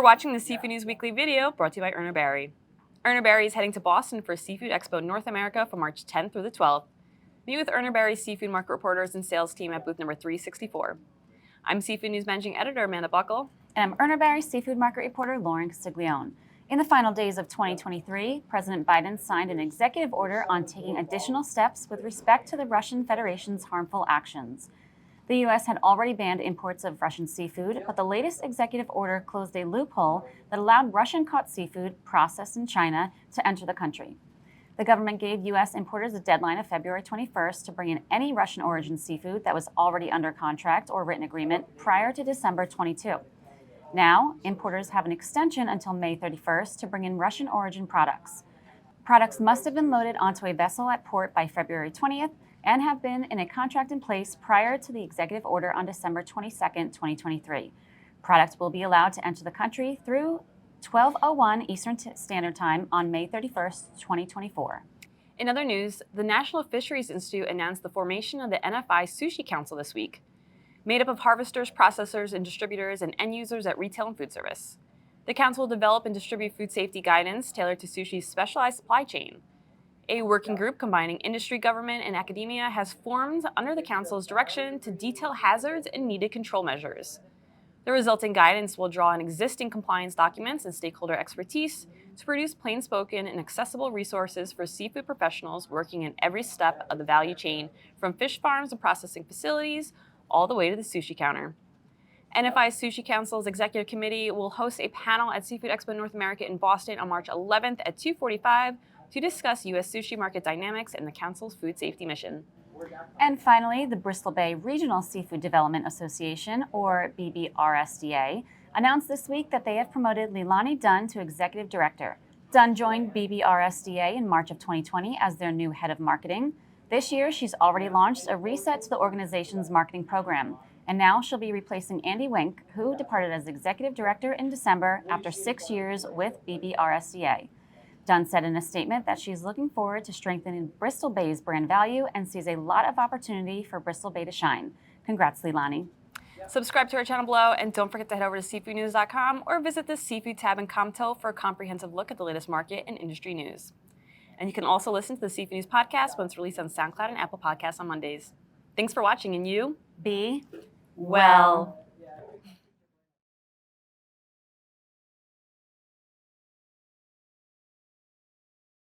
watching the Seafood News Weekly video brought to you by Urner Barry. Urner Barry is heading to Boston for Seafood Expo North America from March 10th through the 12th. Meet with Urner Barry's seafood market reporters and sales team at booth number 364. I'm Seafood News Managing Editor Amanda Buckle. And I'm Urner Barry seafood market reporter Lorin Castiglione. In the final days of 2023, President Biden signed an executive order on taking additional steps with respect to the Russian Federation's harmful actions. The U.S. had already banned imports of Russian seafood, but the latest executive order closed a loophole that allowed Russian-caught seafood processed in China to enter the country. The government gave U.S. importers a deadline of February 21st to bring in any Russian-origin seafood that was already under contract or written agreement prior to December 22. Now, importers have an extension until May 31st to bring in Russian-origin products. Products must have been loaded onto a vessel at port by February 20th and have been in a contract in place prior to the executive order on December 22, 2023. Products will be allowed to enter the country through 12:01 Eastern Standard Time on May 31st, 2024. In other news, the National Fisheries Institute announced the formation of the NFI Sushi Council this week, made up of harvesters, processors, and distributors and end users at retail and food service. The council will develop and distribute food safety guidance tailored to sushi's specialized supply chain. A working group combining industry, government, and academia has formed under the council's direction to detail hazards and needed control measures. The resulting guidance will draw on existing compliance documents and stakeholder expertise to produce plain-spoken and accessible resources for seafood professionals working in every step of the value chain, from fish farms and processing facilities all the way to the sushi counter. NFI Sushi Council's Executive Committee will host a panel at Seafood Expo North America in Boston on March 11th at 2:45 to discuss U.S. sushi market dynamics and the Council's food safety mission. And finally, the Bristol Bay Regional Seafood Development Association, or BBRSDA, announced this week that they have promoted Leilani Dunn to Executive Director. Dunn joined BBRSDA in March of 2020 as their new head of marketing. This year, she's already launched a reset to the organization's marketing program, and now she'll be replacing Andy Wink, who departed as Executive Director in December after 6 years with BBRSDA. Dunn said in a statement that she's looking forward to strengthening Bristol Bay's brand value and sees a lot of opportunity for Bristol Bay to shine. Congrats, Leilani. Subscribe to our channel below, and don't forget to head over to seafoodnews.com or visit the Seafood tab in Comtel for a comprehensive look at the latest market and industry news. And you can also listen to the Seafood News podcast when it's released on SoundCloud and Apple Podcasts on Mondays. Thanks for watching, and you Be well.